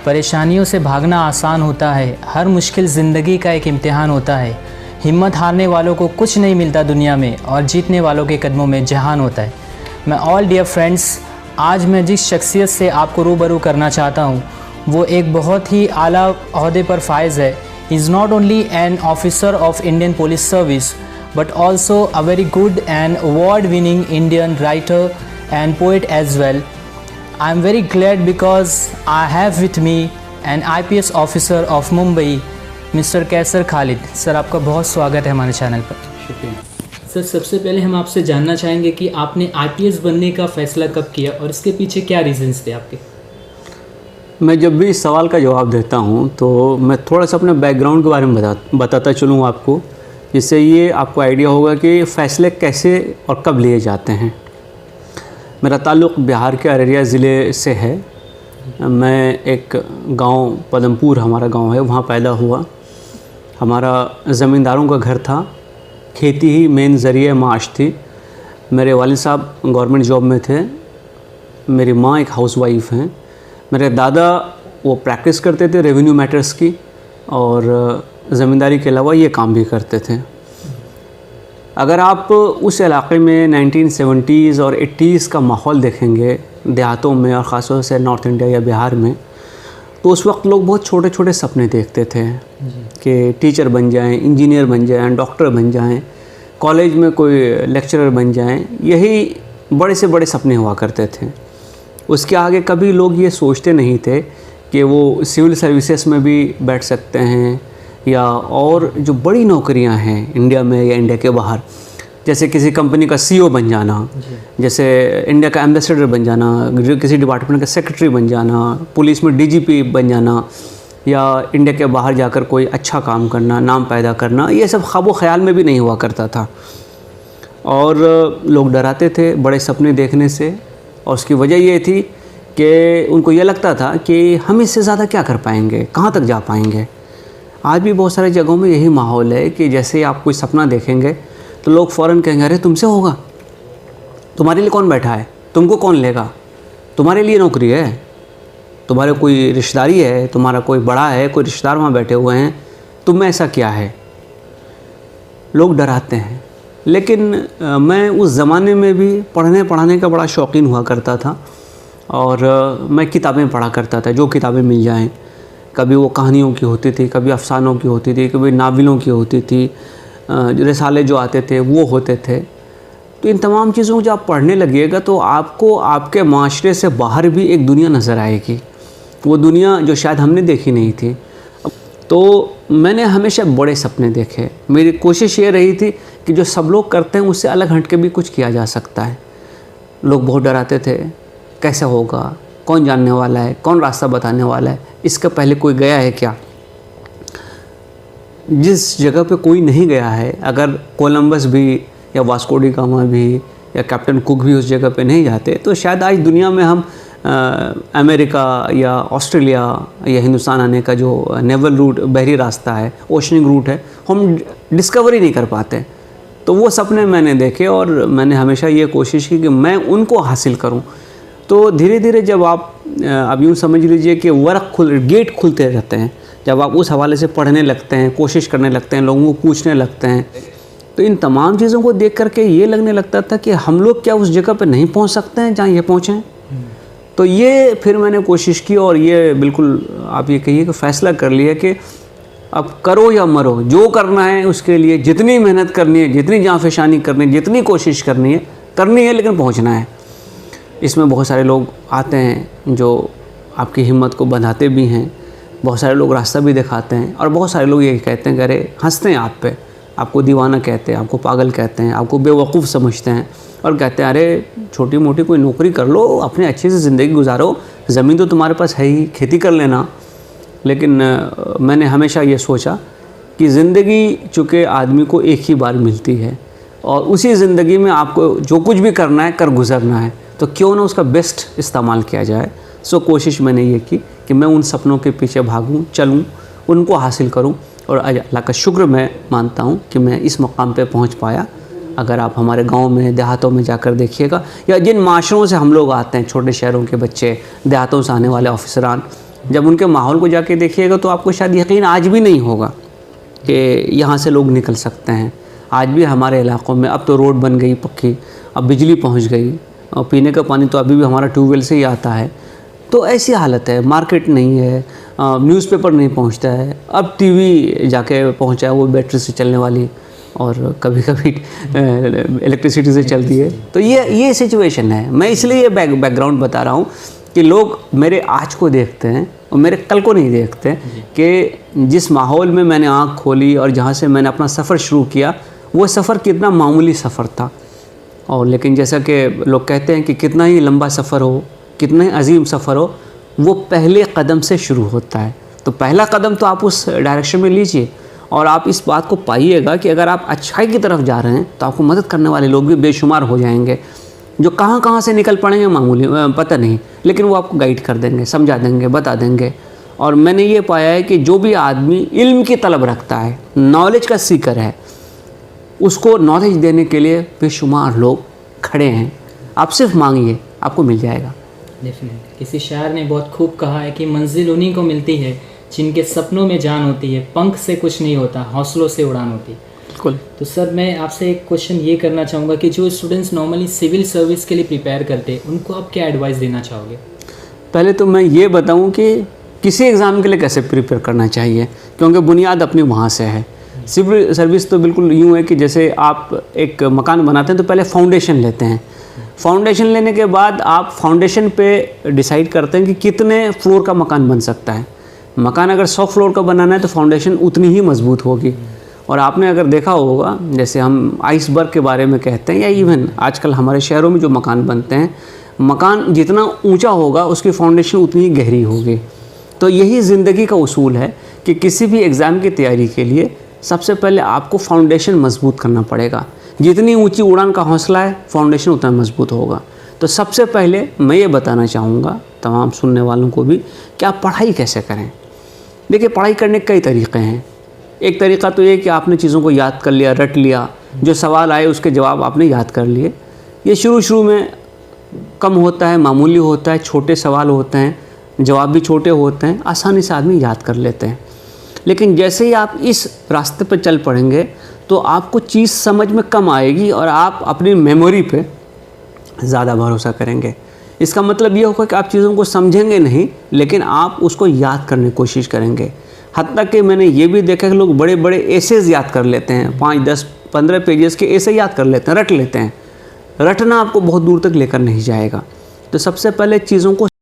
परेशानियों से भागना आसान होता है, हर मुश्किल ज़िंदगी का एक इम्तिहान होता है। हिम्मत हारने वालों को कुछ नहीं मिलता दुनिया में, और जीतने वालों के कदमों में जहान होता है। मैं ऑल डियर फ्रेंड्स, आज मैं जिस शख्सियत से आपको रूबरू करना चाहता हूँ वो एक बहुत ही आला ओहदे पर फायज़ है। Is not only an officer of Indian police service but also a very good and award-winning Indian writer and poet as well. I am very glad because I have with me an IPS officer of Mumbai, Mr. Qaiser Khalid. Sir, आपका बहुत स्वागत है हमारे channel पर। शुक्रिया sir, सबसे पहले हम आपसे जानना चाहेंगे कि आपने IPS बनने का फ़ैसला कब किया और इसके पीछे क्या रीज़न्स थे आपके? मैं जब भी इस सवाल का जवाब देता हूँ तो मैं थोड़ा सा अपने बैकग्राउंड के बारे में बताता चलूँ आपको, जिससे ये आपको आइडिया होगा कि फ़ैसले कैसे और कब लिए जाते हैं। मेरा ताल्लुक़ बिहार के अररिया ज़िले से है। मैं एक गांव पदमपुर हमारा गांव है, वहाँ पैदा हुआ। हमारा ज़मींदारों का घर था, खेती ही मेन ज़रिए माश थी। मेरे वालिद साहब गवर्नमेंट जॉब में थे, मेरी माँ एक हाउसवाइफ हैं। मेरे दादा वो प्रैक्टिस करते थे रेवेन्यू मैटर्स की, और ज़मींदारी के अलावा ये काम भी करते थे। अगर आप उस इलाक़े में 1970s और 80s का माहौल देखेंगे देहातों में, और ख़ास तौर से नॉर्थ इंडिया या बिहार में, तो उस वक्त लोग बहुत छोटे छोटे सपने देखते थे कि टीचर बन जाएं, इंजीनियर बन जाएं, डॉक्टर बन जाएं, कॉलेज में कोई लेक्चरर बन जाएं। यही बड़े से बड़े सपने हुआ करते थे। उसके आगे कभी लोग ये सोचते नहीं थे कि वो सिविल सर्विसेज में भी बैठ सकते हैं, या और जो बड़ी नौकरियां हैं इंडिया में या इंडिया के बाहर, जैसे किसी कंपनी का CEO बन जाना, जैसे इंडिया का एम्बेसडर बन जाना, किसी डिपार्टमेंट का सेक्रेटरी बन जाना, पुलिस में DGP बन जाना, या इंडिया के बाहर जाकर कोई अच्छा काम करना, नाम पैदा करना, ये सब ख्वाबो ख़याल में भी नहीं हुआ करता था। और लोग डराते थे बड़े सपने देखने से, और उसकी वजह ये थी कि उनको ये लगता था कि हम इससे ज़्यादा क्या कर पाएंगे, कहाँ तक जा पाएंगे। आज भी बहुत सारी जगहों में यही माहौल है कि जैसे आप कोई सपना देखेंगे तो लोग फ़ौरन कहेंगे, अरे तुमसे होगा, तुम्हारे लिए कौन बैठा है, तुमको कौन लेगा, तुम्हारे लिए नौकरी है, तुम्हारे कोई रिश्तेदारी है, तुम्हारा कोई बड़ा है, कोई रिश्तेदार वहाँ बैठे हुए हैं, तुम में ऐसा क्या है। लोग डराते हैं। लेकिन मैं उस ज़माने में भी पढ़ने का बड़ा शौकीन हुआ करता था, और मैं किताबें पढ़ा करता था, जो किताबें मिल जाएं। कभी वो कहानियों की होती थी, कभी अफ़सानों की होती थी, कभी नावलों की होती थी, रिसाले जो आते थे वो होते थे। तो इन तमाम चीज़ों को जब आप पढ़ने लगिएगा तो आपको आपके माशरे से बाहर भी एक दुनिया नज़र आएगी, वो दुनिया जो शायद हमने देखी नहीं थी। तो मैंने हमेशा बड़े सपने देखे। मेरी कोशिश ये रही थी कि जो सब लोग करते हैं उससे अलग हट के भी कुछ किया जा सकता है। लोग बहुत डराते थे, कैसे होगा, कौन जानने वाला है, कौन रास्ता बताने वाला है, इसका पहले कोई गया है क्या। जिस जगह पे कोई नहीं गया है, अगर कोलंबस भी या वास्को डी गामा भी या कैप्टन कुक भी उस जगह पे नहीं जाते, तो शायद आज दुनिया में हम अमेरिका या ऑस्ट्रेलिया या हिंदुस्तान आने का जो नेवल रूट, बहरी रास्ता है, ओशनिंग रूट है, हम डिस्कवर ही नहीं कर पाते। तो वो सपने मैंने देखे, और मैंने हमेशा ये कोशिश की कि मैं उनको हासिल करूं। तो धीरे धीरे जब आप अब यूँ समझ लीजिए कि गेट खुलते रहते हैं, जब आप उस हवाले से पढ़ने लगते हैं, कोशिश करने लगते हैं, लोगों को पूछने लगते हैं, तो इन तमाम चीज़ों को देख करके ये लगने लगता था कि हम लोग क्या उस जगह पर नहीं पहुंच सकते हैं जहाँ ये पहुँचें। तो ये फिर मैंने कोशिश की, और ये बिल्कुल आप ये कहिए कि फ़ैसला कर लिया कि अब करो या मरो, जो करना है उसके लिए जितनी मेहनत करनी है, जितनी जाँफशानी करनी है, जितनी कोशिश करनी है, लेकिन पहुँचना है। इसमें बहुत सारे लोग आते हैं जो आपकी हिम्मत को बढ़ाते भी हैं, बहुत सारे लोग रास्ता भी दिखाते हैं, और बहुत सारे लोग ये कहते हैं कि अरे हंसते हैं आप पे, आपको दीवाना कहते हैं, आपको पागल कहते हैं, आपको बेवकूफ़ समझते हैं, और कहते हैं अरे छोटी मोटी कोई नौकरी कर लो, अपने अच्छे से ज़िंदगी गुजारो, ज़मीन तो तुम्हारे पास है ही, खेती कर लेना। लेकिन मैंने हमेशा ये सोचा कि ज़िंदगी चूँकि आदमी को एक ही बार मिलती है, और उसी ज़िंदगी में आपको जो कुछ भी करना है कर गुजरना है, तो क्यों ना उसका बेस्ट इस्तेमाल किया जाए। सो कोशिश मैंने ये की कि मैं उन सपनों के पीछे भागूं, चलूं, उनको हासिल करूं, और अल्लाह का शुक्र मैं मानता हूं कि मैं इस मकाम पे पहुंच पाया। अगर आप हमारे गांव में, देहातों में जाकर देखिएगा, या जिन माशरों से हम लोग आते हैं, छोटे शहरों के बच्चे, देहातों से आने वाले ऑफिसरान, जब उनके माहौल को जाके देखिएगा तो आपको शायद यकीन आज भी नहीं होगा कि यहाँ से लोग निकल सकते हैं। आज भी हमारे इलाक़ों में अब तो रोड बन गई पक्की, अब बिजली पहुँच गई, और पीने का पानी तो अभी भी हमारा ट्यूबवेल से ही आता है। तो ऐसी हालत है, मार्केट नहीं है, न्यूज़पेपर नहीं पहुँचता है, अब टीवी जाके पहुँचा है वो बैटरी से चलने वाली, और कभी कभी इलेक्ट्रिसिटी से चलती है। तो ये सिचुएशन है। मैं इसलिए ये बैकग्राउंड बता रहा हूँ कि लोग मेरे आज को देखते हैं और मेरे कल को नहीं देखते कि जिस माहौल में मैंने आँख खोली और जहाँ से मैंने अपना सफ़र शुरू किया वो सफ़र कितना मामूली सफ़र था। और लेकिन जैसा कि लोग कहते हैं कि कितना ही लंबा सफ़र हो, कितना ही अजीम सफ़र हो, वो पहले कदम से शुरू होता है। तो पहला कदम तो आप उस डायरेक्शन में लीजिए, और आप इस बात को पाइएगा कि अगर आप अच्छाई की तरफ जा रहे हैं तो आपको मदद करने वाले लोग भी बेशुमार हो जाएंगे, जो कहाँ से निकल पड़ेंगे मामूली पता नहीं, लेकिन वो आपको गाइड कर देंगे, समझा देंगे, बता देंगे। और मैंने ये पाया है कि जो भी आदमी इल्म की तलब रखता है, नॉलेज का सीकर है, उसको नॉलेज देने के लिए बेशुमार लोग खड़े हैं। आप सिर्फ मांगिए, आपको मिल जाएगा। डेफिनेटली। किसी शायर ने बहुत खूब कहा है कि मंजिल उन्हीं को मिलती है जिनके सपनों में जान होती है, पंख से कुछ नहीं होता, हौसलों से उड़ान होती। बिल्कुल। तो सर मैं आपसे एक क्वेश्चन ये करना चाहूँगा कि जो स्टूडेंट्स नॉर्मली सिविल सर्विस के लिए प्रिपेयर करते हैं उनको आप क्या एडवाइस देना चाहोगे? पहले तो मैं ये बताऊं कि किसी एग्ज़ाम के लिए कैसे प्रिपेयर करना चाहिए, क्योंकि बुनियाद अपनी वहाँ से है। सिविल सर्विस तो बिल्कुल यूँ है कि जैसे आप एक मकान बनाते हैं तो पहले फाउंडेशन लेते हैं। फाउंडेशन लेने के बाद आप फाउंडेशन पे डिसाइड करते हैं कि कितने फ्लोर का मकान बन सकता है। मकान अगर 100 फ्लोर का बनाना है तो फाउंडेशन उतनी ही मजबूत होगी। और आपने अगर देखा होगा, जैसे हम आइसबर्ग के बारे में कहते हैं, या इवन आजकल हमारे शहरों में जो मकान बनते हैं, मकान जितना ऊंचा होगा उसकी फाउंडेशन उतनी ही गहरी होगी। तो यही ज़िंदगी का उसूल है कि किसी भी एग्ज़ाम की तैयारी के लिए सबसे पहले आपको फाउंडेशन मजबूत करना पड़ेगा। जितनी ऊंची उड़ान का हौसला है, फाउंडेशन उतना मजबूत होगा। तो सबसे पहले मैं ये बताना चाहूँगा तमाम सुनने वालों को भी कि आप पढ़ाई कैसे करें। देखिए, पढ़ाई करने के कई तरीक़े हैं। एक तरीक़ा तो ये कि आपने चीज़ों को याद कर लिया, रट लिया, जो सवाल आए उसके जवाब आपने याद कर लिए। ये शुरू में कम होता है, मामूली होता है, छोटे सवाल होते हैं, जवाब भी छोटे होते हैं, आसानी से आदमी याद कर लेते हैं। लेकिन जैसे ही आप इस रास्ते पर चल पड़ेंगे तो आपको चीज़ समझ में कम आएगी और आप अपनी मेमोरी पे ज़्यादा भरोसा करेंगे। इसका मतलब ये होगा कि आप चीज़ों को समझेंगे नहीं, लेकिन आप उसको याद करने की कोशिश करेंगे। हद तक कि मैंने ये भी देखा कि लोग बड़े बड़े एसेज याद कर लेते हैं, 5, 10, 15 पेजेस के एसे याद कर लेते हैं, रट लेते हैं। रटना आपको बहुत दूर तक लेकर नहीं जाएगा। तो सबसे पहले चीज़ों को